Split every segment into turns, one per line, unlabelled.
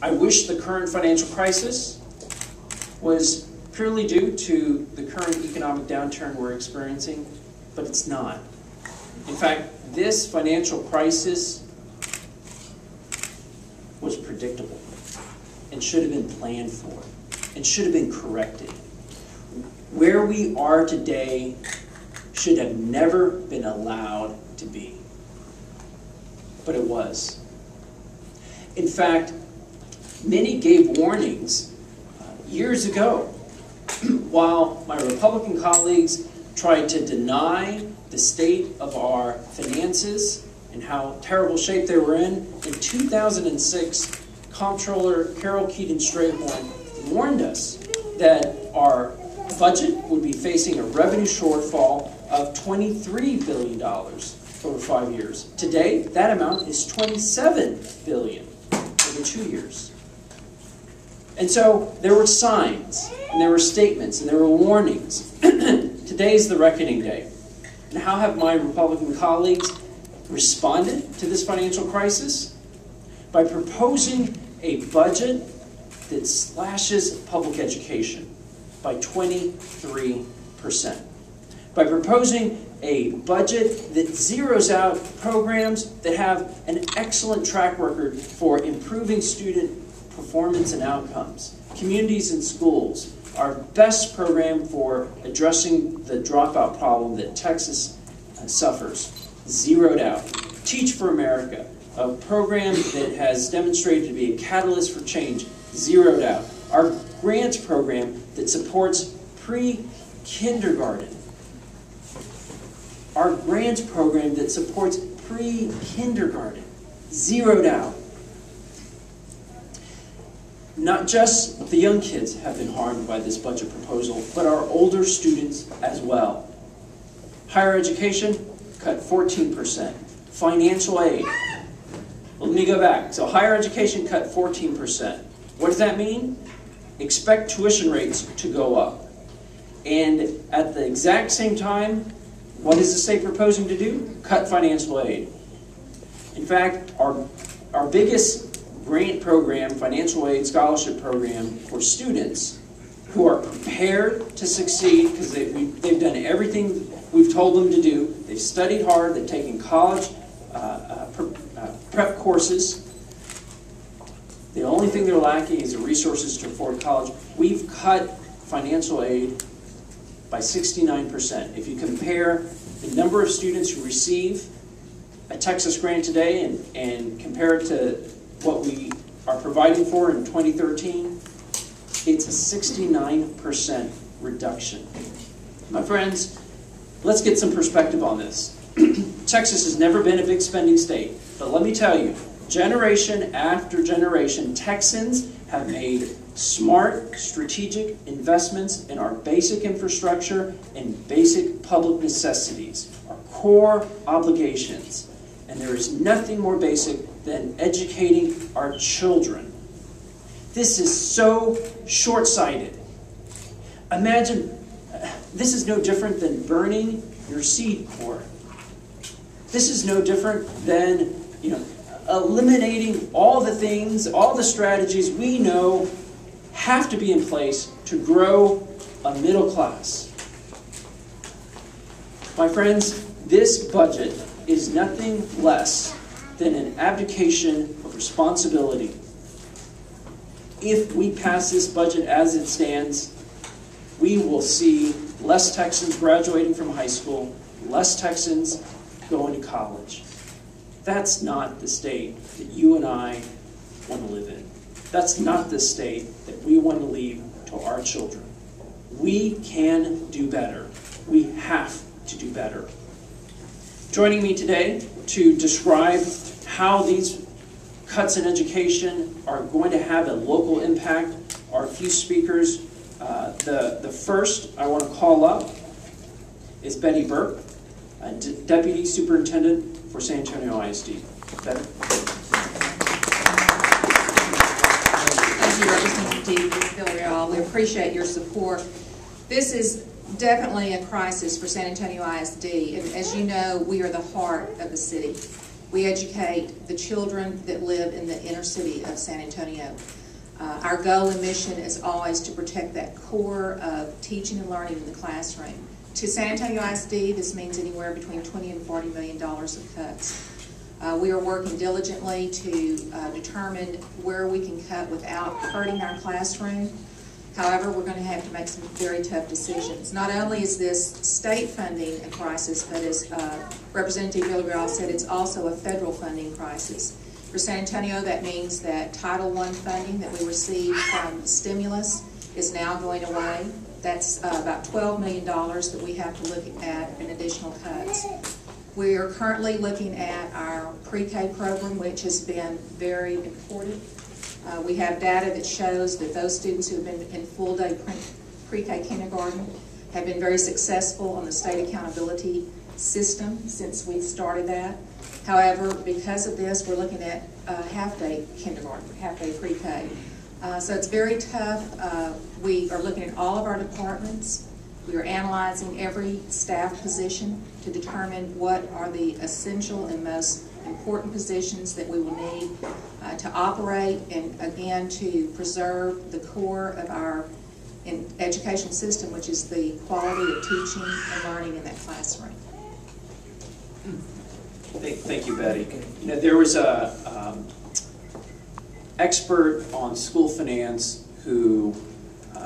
I wish the current financial crisis was purely due to the current economic downturn we're experiencing, but it's not. In fact, this financial crisis was predictable and should have been planned for and should have been corrected. Where we are today should have never been allowed to be, but it was. In fact, many gave warnings years ago while my Republican colleagues tried to deny the state of our finances and how terrible shape they were in 2006, Comptroller Carol Keaton-Strayhorn warned us that our budget would be facing a revenue shortfall of $23 billion over 5 years. Today, that amount is $27 billion over 2 years. And so there were signs, and there were statements, and there were warnings. Today's the reckoning day. And how have my Republican colleagues responded to this financial crisis? By proposing a budget that slashes public education by 23%. By proposing a budget that zeroes out programs that have an excellent track record for improving student performance and outcomes. Communities and Schools, our best program for addressing the dropout problem that Texas suffers, zeroed out. Teach for America, a program that has demonstrated to be a catalyst for change, zeroed out. Our grants program that supports pre-kindergarten. Our grants program that supports pre-kindergarten, zeroed out. Not just the young kids have been harmed by this budget proposal, but our older students as well. Higher education, cut 14%. Financial aid. Well, let me go back. So higher education cut 14%. What does that mean? Expect tuition rates to go up. And at the exact same time, what is the state proposing to do? Cut financial aid. In fact, our biggest grant program, financial aid scholarship program for students who are prepared to succeed because they've done everything we've told them to do. They've studied hard, they've taken college prep courses. The only thing they're lacking is the resources to afford college. We've cut financial aid by 69%. If you compare the number of students who receive a Texas grant today and compare it to what we are providing for in 2013, it's a 69% reduction. My friends, let's get some perspective on this. Texas has never been a big spending state, but let me tell you, generation after generation, Texans have made smart, strategic investments in our basic infrastructure and basic public necessities, our core obligations. And there is nothing more basic than educating our children. This is so short-sighted. Imagine, this is no different than burning your seed corn. This is no different than, eliminating all the things, all the strategies we know have to be in place to grow a middle class. My friends, this budget is nothing less than an abdication of responsibility. If we pass this budget as it stands, we will see less Texans graduating from high school, less Texans going to college. That's not the state that you and I want to live in. That's not the state that we want to leave to our children. We can do better. We have to do better. Joining me today to describe how these cuts in education are going to have a local impact are a few speakers. The first I want to call up is Betty Burke, Deputy Superintendent for San Antonio ISD. Betty.
Thank you, Representative Villarreal. We appreciate your support. This is definitely a crisis for San Antonio ISD. And as you know, we are the heart of the city. We educate the children that live in the inner city of San Antonio. Our goal and mission is always to protect that core of teaching and learning in the classroom. To San Antonio ISD, this means anywhere between $20 and $40 million of cuts. We are working diligently to determine where we can cut without hurting our classroom. However, we're going to have to make some very tough decisions. Not only is this state funding a crisis, but as Representative Villarreal said, it's also a federal funding crisis. For San Antonio, that means that Title I funding that we received from the stimulus is now going away. That's about $12 million that we have to look at in additional cuts. We are currently looking at our pre-K program, which has been very important. We have data that shows that those students who have been in full-day pre-K kindergarten have been very successful on the state accountability system since we started that. However, because of this, we're looking at half-day kindergarten, half-day pre-K. So it's very tough. We are looking at all of our departments. We are analyzing every staff position to determine what are the essential and most important positions that we will need to operate and, again, to preserve the core of our education system, which is the quality of teaching and learning in that classroom.
Thank you, Betty. You know, there was a expert on school finance who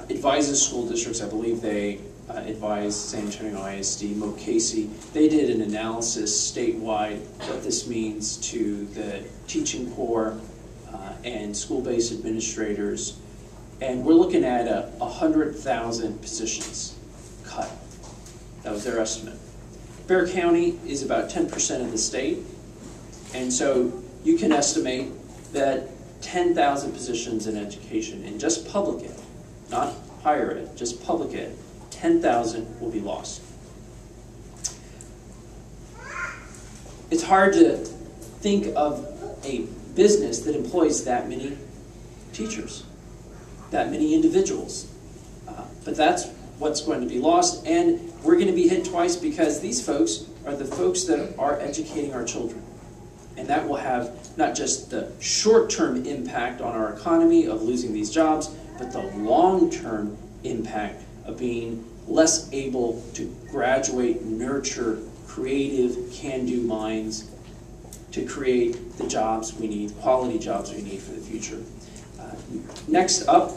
advises school districts. I believe they advised San Antonio ISD, Mo Casey. They did an analysis statewide what this means to the teaching corps and school-based administrators, and we're looking at 100,000 positions cut. That was their estimate. Bexar County is about 10% of the state, and so you can estimate that 10,000 positions in education, in just public ed, not higher ed, just public ed, 10,000 will be lost. It's hard to think of a business that employs that many teachers, that many individuals. But that's what's going to be lost, and we're going to be hit twice because these folks are the folks that are educating our children. And that will have not just the short-term impact on our economy of losing these jobs, but the long-term impact of being less able to graduate, nurture creative, can-do minds to create the jobs we need, quality jobs we need for the future. Next up,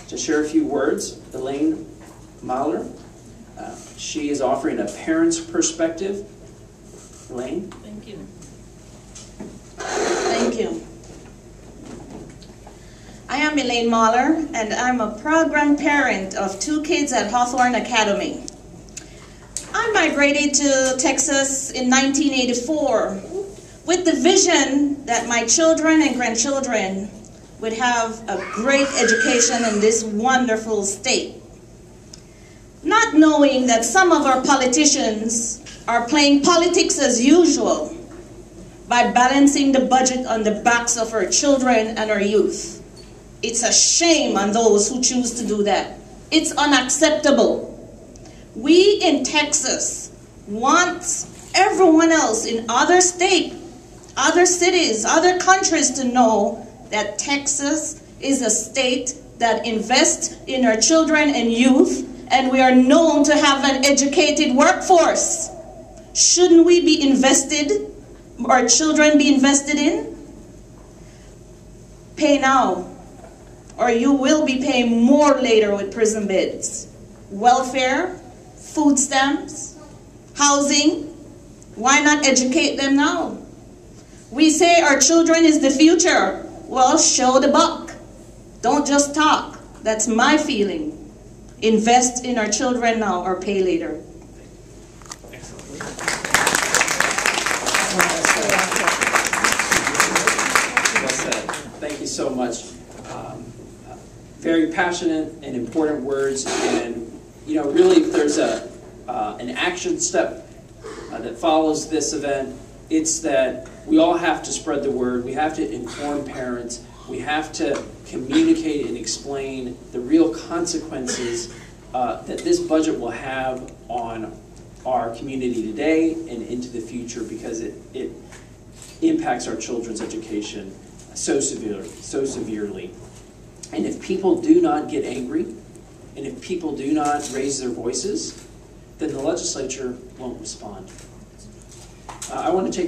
to share a few words, Elaine Mahler. She is offering a parent's perspective. Elaine?
Thank you. Thank you. I am Elaine Mahler, and I'm a proud grandparent of 2 kids at Hawthorne Academy. I migrated to Texas in 1984 with the vision that my children and grandchildren would have a great education in this wonderful state. Not knowing that some of our politicians are playing politics as usual by balancing the budget on the backs of our children and our youth. It's a shame on those who choose to do that. It's unacceptable. We in Texas want everyone else in other states, other cities, other countries to know that Texas is a state that invests in our children and youth, and we are known to have an educated workforce. Shouldn't we be invested, our children be invested in? Pay now, or you will be paying more later with prison beds. Welfare, food stamps, housing, why not educate them now? We say our children is the future. Well, show the buck. Don't just talk. That's my feeling. Invest in our children now or pay later.
Excellent. Well said. Thank you so much. Very passionate and important words, and you know, really, if there's an action step that follows this event, it's that we all have to spread the word. We have to inform parents. We have to communicate and explain the real consequences that this budget will have on our community today and into the future, because impacts our children's education so severely. And if people do not get angry, and if people do not raise their voices, then the legislature won't respond. I want to take